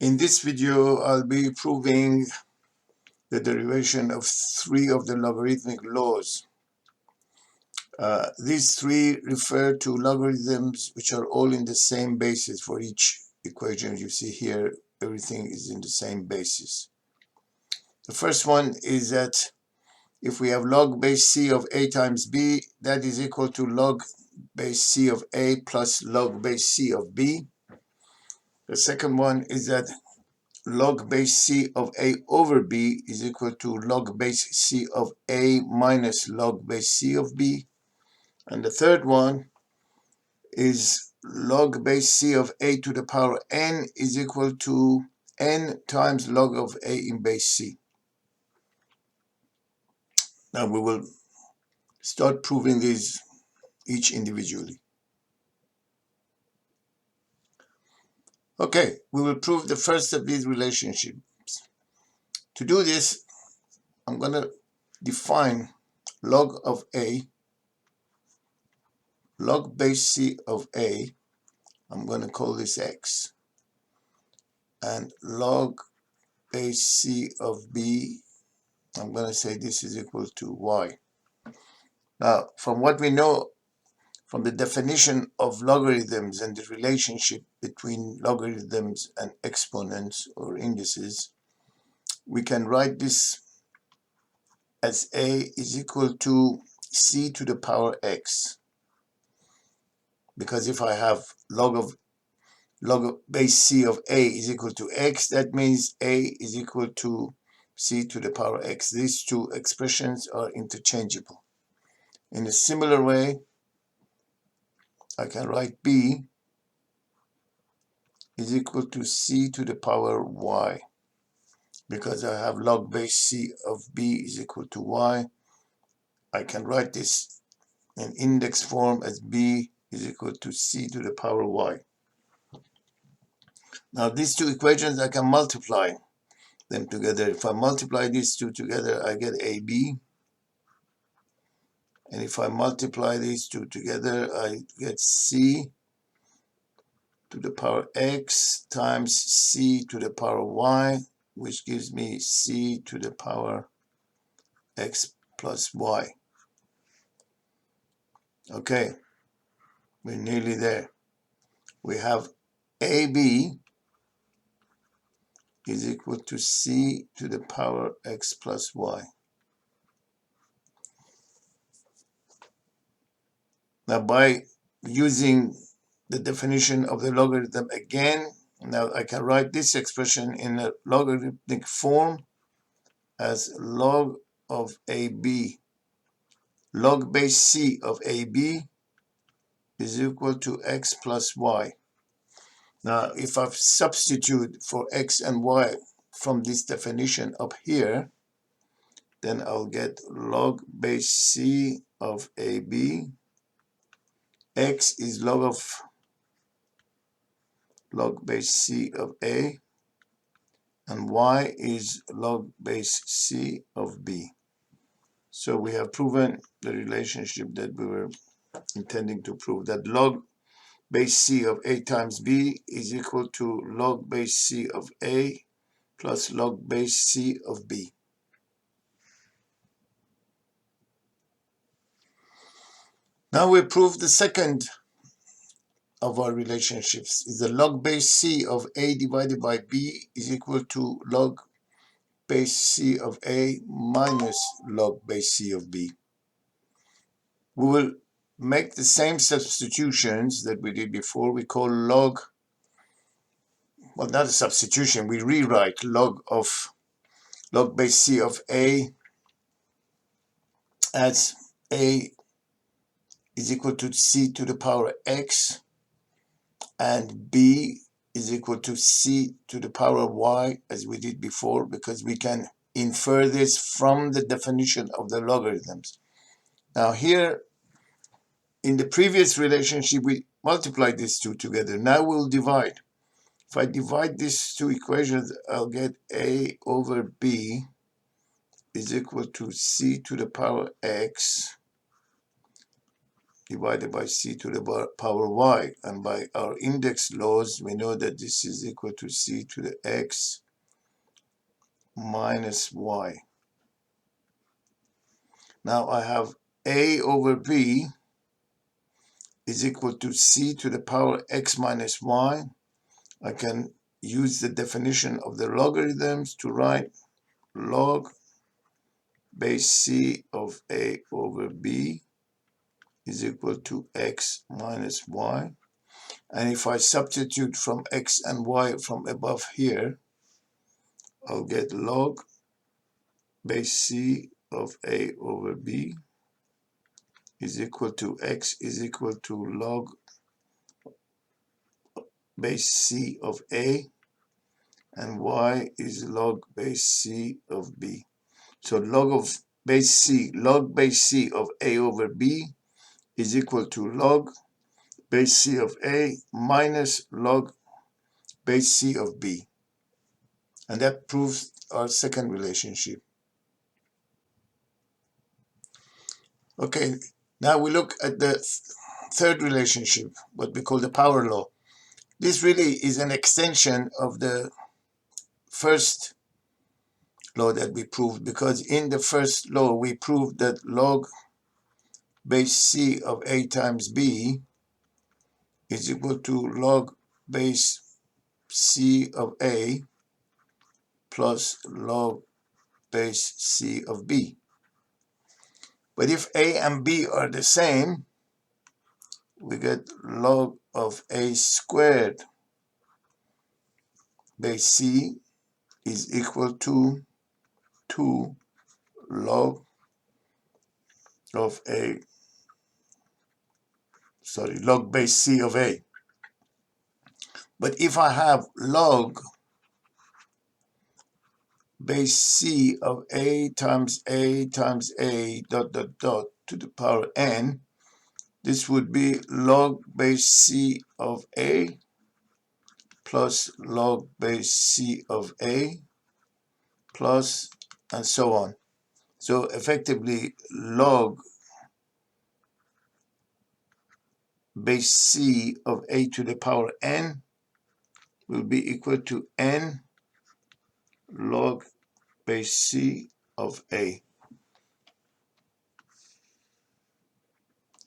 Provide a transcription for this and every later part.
In this video, I'll be proving the derivation of three of the logarithmic laws. These three refer to logarithms which are all in the same basis for each equation. You see here, everything is in the same basis. The first one is that if we have log base c of a times b, that is equal to log base c of a plus log base c of b. The second one is that log base c of a over b is equal to log base c of a minus log base c of b. And the third one is log base c of a to the power n is equal to n times log of a in base c. Now we will start proving these each individually. Okay, we will prove the first of these relationships. To do this, I'm going to define log of a, log base c of a, I'm going to call this x, and log base c of b, I'm going to say this is equal to y. Now, from what we know from the definition of logarithms and the relationship between logarithms and exponents or indices, we can write this as a is equal to c to the power x. Because if I have log base c of a is equal to x, that means a is equal to c to the power x. These two expressions are interchangeable. In a similar way, I can write b is equal to c to the power y. Because I have log base c of b is equal to y, I can write this in index form as b is equal to c to the power y. Now these two equations, I can multiply them together. If I multiply these two together, I get AB. And if I multiply these two together, I get C to the power X times C to the power Y, which gives me C to the power X plus Y. Okay, we're nearly there. We have AB is equal to C to the power X plus Y. Now, by using the definition of the logarithm again, now I can write this expression in a logarithmic form as log of AB. Log base c of AB is equal to x plus y. Now, if I substitute for x and y from this definition up here, then I'll get log base c of AB. X is log base c of a, and y is log base c of b. So we have proven the relationship that we were intending to prove, that log base c of a times b is equal to log base c of a plus log base c of b. Now we prove the second of our relationships, is the log base c of a divided by b is equal to log base c of a minus log base c of b. We will make the same substitutions that we did before. We call log, well, not a substitution, we rewrite log base c of a as a is equal to c to the power x, and b is equal to c to the power y, as we did before, because we can infer this from the definition of the logarithms. Now here, in the previous relationship, we multiplied these two together. Now we'll divide. If I divide these two equations, I'll get a over b is equal to c to the power x divided by c to the power y. And by our index laws, we know that this is equal to c to the x minus y. Now I have a over b is equal to c to the power x minus y. I can use the definition of the logarithms to write log base c of a over b is equal to x minus y. And if I substitute from x and y from above here, I'll get log base c of a over b is equal to x is equal to log base c of a, and y is log base c of b. So log base c of a over b is equal to log base c of a minus log base c of b. And that proves our second relationship. Okay, now we look at the third relationship, what we call the power law. This really is an extension of the first law that we proved, because in the first law we proved that log base c of a times b is equal to log base c of a plus log base c of b. But if a and b are the same, we get log of a squared base c is equal to 2 log of log base c of a. But if I have log base c of a times a times a dot dot dot to the power n, this would be log base c of a plus log base c of a plus, and so on. So effectively log base c of a to the power n will be equal to n log base c of a.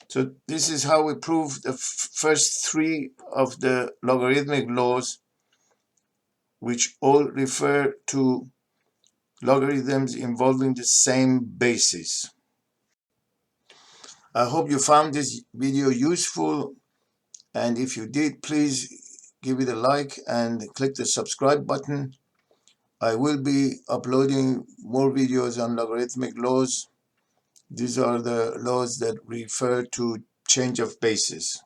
So this is how we prove the first three of the logarithmic laws, which all refer to logarithms involving the same basis. I hope you found this video useful, and if you did, please give it a like and click the subscribe button. I will be uploading more videos on logarithmic laws. These are the laws that refer to change of basis.